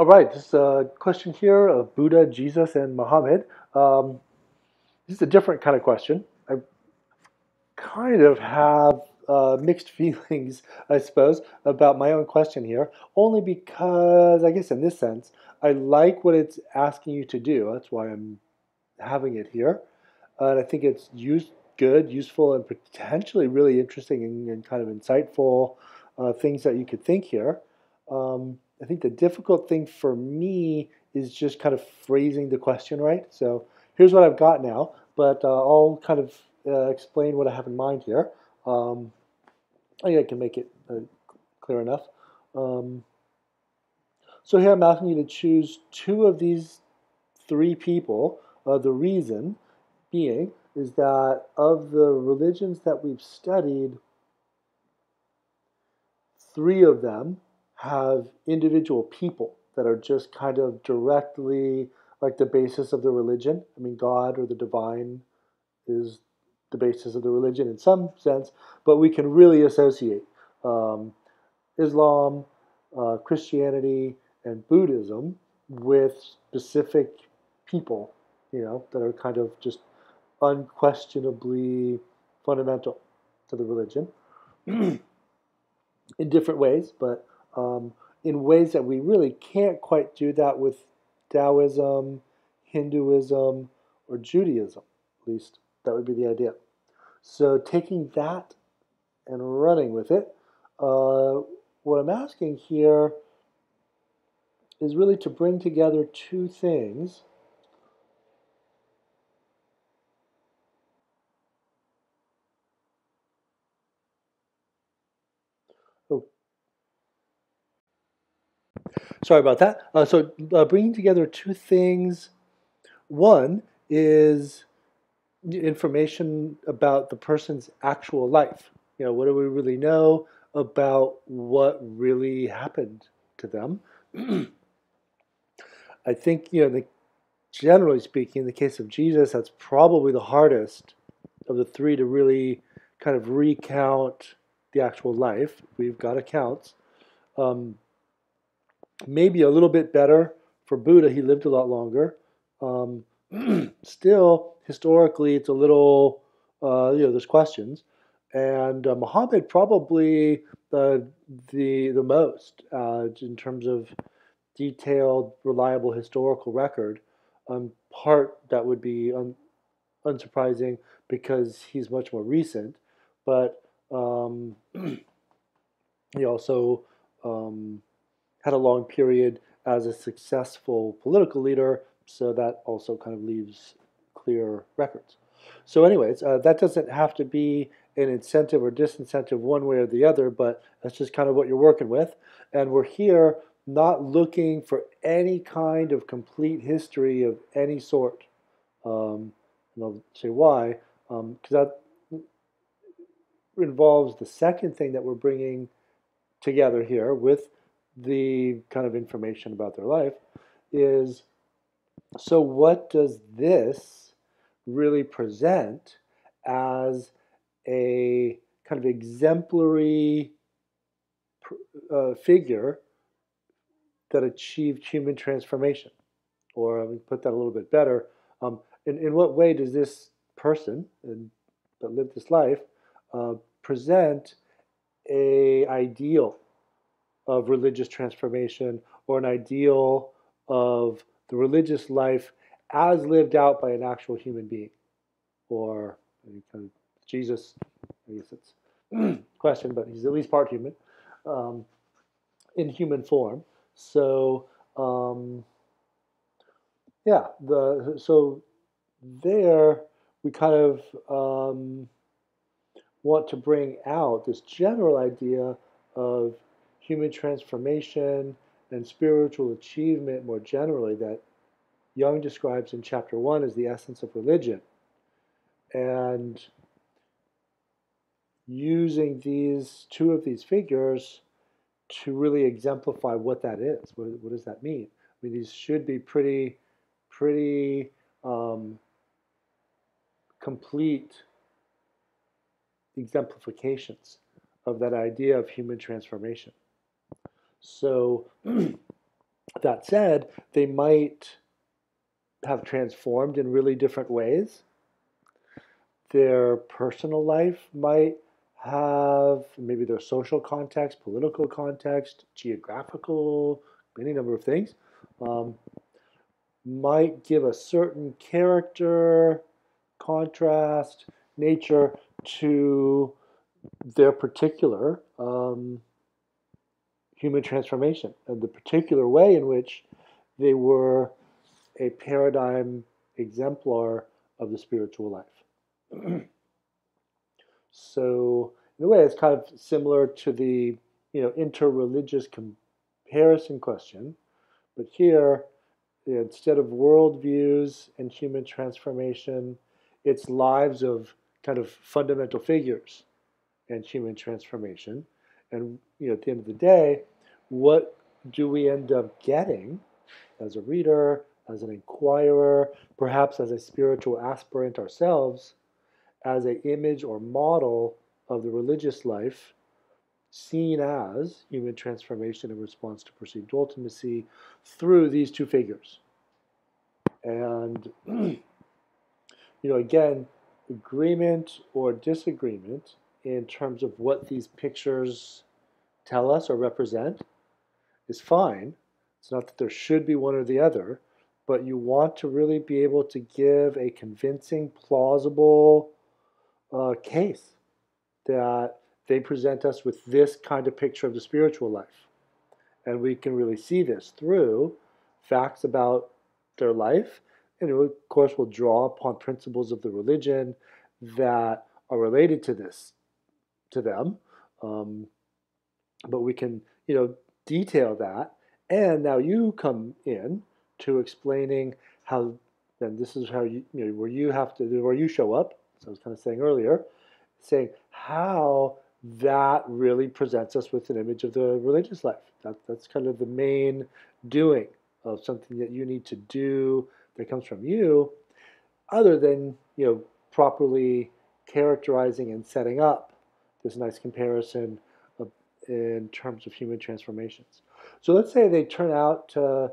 All right, this question here of Buddha, Jesus, and Muhammad. Um, this is a different kind of question. I kind of have mixed feelings, I suppose, about my own question here, only because, I guess in this sense, I like what it's asking you to do. That's why I'm having it here. And I think it's good, useful, and potentially really interesting and kind of insightful things that you could think here. I think the difficult thing for me is just kind of phrasing the question right. So here's what I've got now, but I'll kind of explain what I have in mind here. Um, I think I can make it clear enough. Um, so here I'm asking you to choose two of these three people. The reason being is that of the religions that we've studied, three of them have individual people that are just kind of directly like the basis of the religion. I mean, God or the divine is the basis of the religion in some sense, but we can really associate um, Islam, Christianity, and Buddhism with specific people, that are kind of just unquestionably fundamental to the religion in different ways, but in ways that we really can't quite do that with Taoism, Hinduism, or Judaism. At least that would be the idea. So taking that and running with it, what I'm asking here is really to bring together two things. Oh, sorry about that. Bringing together two things. One is information about the person's actual life. What do we really know about what really happened to them? I think, generally speaking, in the case of Jesus, that's probably the hardest of the three to really kind of recount the actual life. We've got accounts. Um, Maybe a little bit better for Buddha. He lived a lot longer. Um, Still, historically, it's a little, there's questions. And Muhammad probably the most in terms of detailed, reliable historical record. Part that would be unsurprising because he's much more recent, but he also um, had a long period as a successful political leader, so that also kind of leaves clear records. So, anyways, that doesn't have to be an incentive or disincentive one way or the other, but that's just kind of what you're working with. And we're here not looking for any kind of complete history of any sort. And I'll say why, because that involves the second thing that we're bringing together here with the kind of information about their life is, so what does this really present as a kind of exemplary figure that achieved human transformation? Or let me put that a little bit better. In what way does this person that lived this life present a ideal of religious transformation, or an ideal of the religious life as lived out by an actual human being? Or kind of Jesus, I guess it's a question, but he's at least part human, um, in human form. So yeah, so there we kind of want to bring out this general idea of human transformation and spiritual achievement more generally that Jung describes in chapter 1 as the essence of religion. And using these two of these figures to really exemplify what that is. What does that mean? I mean, these should be pretty complete exemplifications of that idea of human transformation. So That said, they might have transformed in really different ways. Their personal life might have maybe their social context, political context, geographical, any number of things, um, might give a certain character, contrast, nature to their particular human transformation and the particular way in which they were a paradigm exemplar of the spiritual life. So, in a way, it's kind of similar to the interreligious comparison question, but here, instead of worldviews and human transformation, it's lives of kind of fundamental figures and human transformation. And at the end of the day, what do we end up getting as a reader, as an inquirer, perhaps as a spiritual aspirant ourselves, as an image or model of the religious life, seen as human transformation in response to perceived ultimacy through these two figures. And, again, agreement or disagreement in terms of what these pictures tell us or represent is fine. It's not that there should be one or the other, but you want to really be able to give a convincing, plausible case that they present us with this kind of picture of the spiritual life. And we can really see this through facts about their life. And of course, we'll draw upon principles of the religion that are related to this, to them. But we can, detail that. And now you come in to explaining how, and this is how where you show up. So I was kind of saying earlier, saying how that really presents us with an image of the religious life. That's kind of the main doing of something that you need to do that comes from you, other than properly characterizing and setting up this nice comparison in terms of human transformations. So let's say they turn out to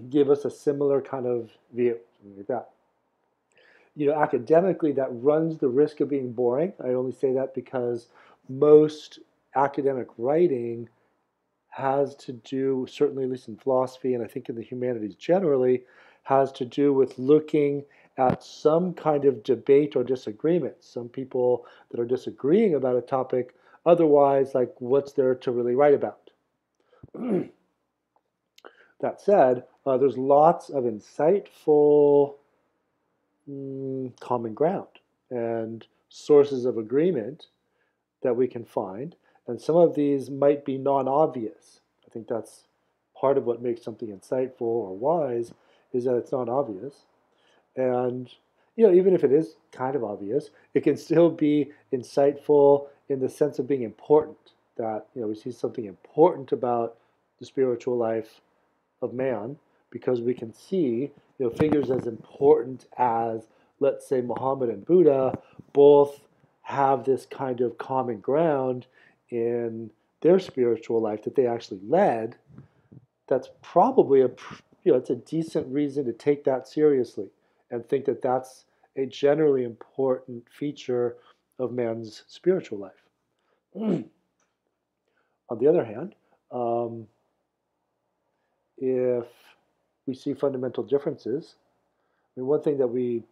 give us a similar kind of view, something like that. Academically, that runs the risk of being boring. I only say that because most academic writing has to do, certainly at least in philosophy and I think in the humanities generally, has to do with looking at some kind of debate or disagreement. Some people that are disagreeing about a topic, otherwise, like, what's there to really write about? That said, there's lots of insightful common ground and sources of agreement that we can find. And some of these might be non-obvious. I think that's part of what makes something insightful or wise is that it's not obvious. And, even if it is kind of obvious, it can still be insightful in the sense of being important. That, we see something important about the spiritual life of man because we can see, figures as important as, let's say, Muhammad and Buddha both have this kind of common ground in their spiritual life that they actually led. That's probably it's a decent reason to take that seriously and think that that's a generally important feature of man's spiritual life. On the other hand, if we see fundamental differences, one thing that we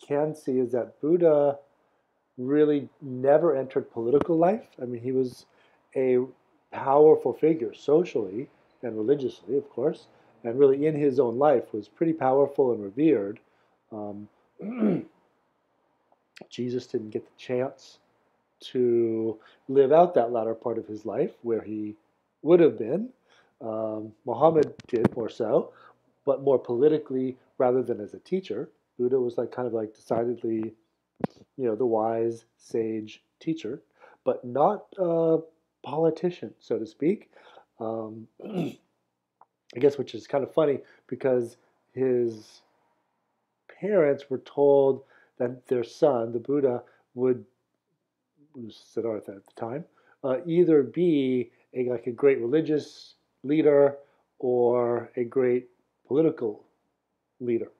can see is that Buddha really never entered political life. He was a powerful figure socially and religiously, of course, and really in his own life was pretty powerful and revered. Jesus didn't get the chance to live out that latter part of his life where he would have been. Muhammad did more so, but more politically rather than as a teacher. Buddha was kind of decidedly, the wise sage teacher, but not a politician, so to speak. I guess, which is kind of funny because his parents were told that their son, the Buddha, would, was Siddhartha at the time, either be a great religious leader or a great political leader.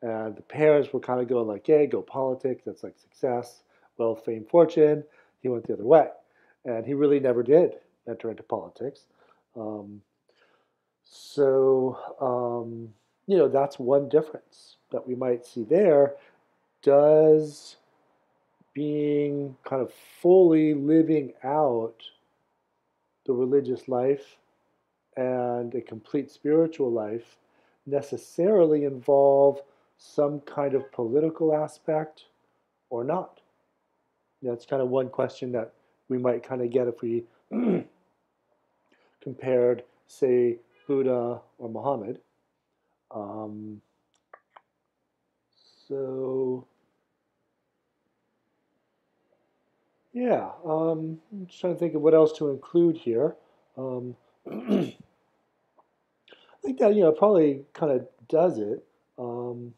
And the parents were kind of going like, "Yeah, go politics. That's like success, wealth, fame, fortune." He went the other way, and he really never did enter into politics. Um, so that's one difference that we might see there. Does being kind of fully living out the religious life and a complete spiritual life necessarily involve some kind of political aspect or not? That's kind of one question that we might kind of get if we compared, say, Buddha or Muhammad. Um, so, yeah, I'm just trying to think of what else to include here. Um, I think that probably kind of does it. Um,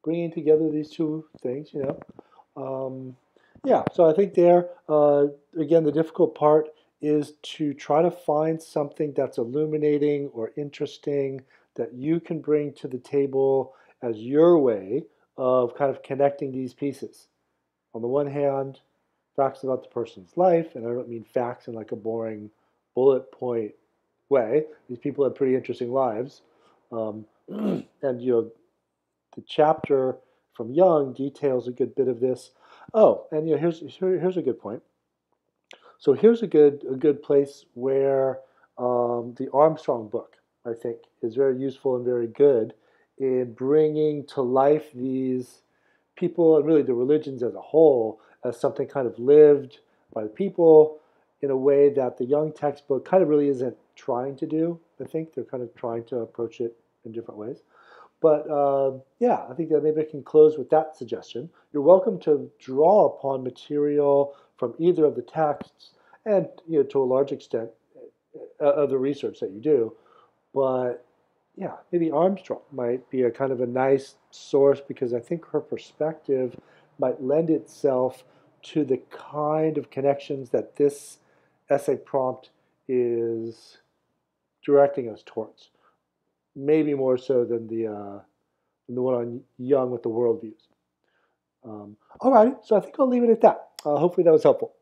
Bringing together these two things. Yeah, so I think there, again, the difficult part is to try to find something that's illuminating or interesting that you can bring to the table as your way of kind of connecting these pieces. On the one hand, facts about the person's life, and I don't mean facts in like a boring bullet point way. These people have pretty interesting lives. And the chapter from Jung details a good bit of this. Oh, and here's a good point. So here's a good place where the Armstrong book, I think, is very useful and very good in bringing to life these people and really the religions as a whole as something kind of lived by the people in a way that the Jung textbook kind of really isn't trying to do. I think they're kind of trying to approach it in different ways. But yeah, I think that maybe I can close with that suggestion. You're welcome to draw upon material from either of the texts and to a large extent of the research that you do. But yeah, maybe Armstrong might be a kind of a nice source because I think her perspective might lend itself to the kind of connections that this essay prompt is directing us towards. Maybe more so than the one on Jung with the worldviews. All righty, so I think I'll leave it at that. Hopefully that was helpful.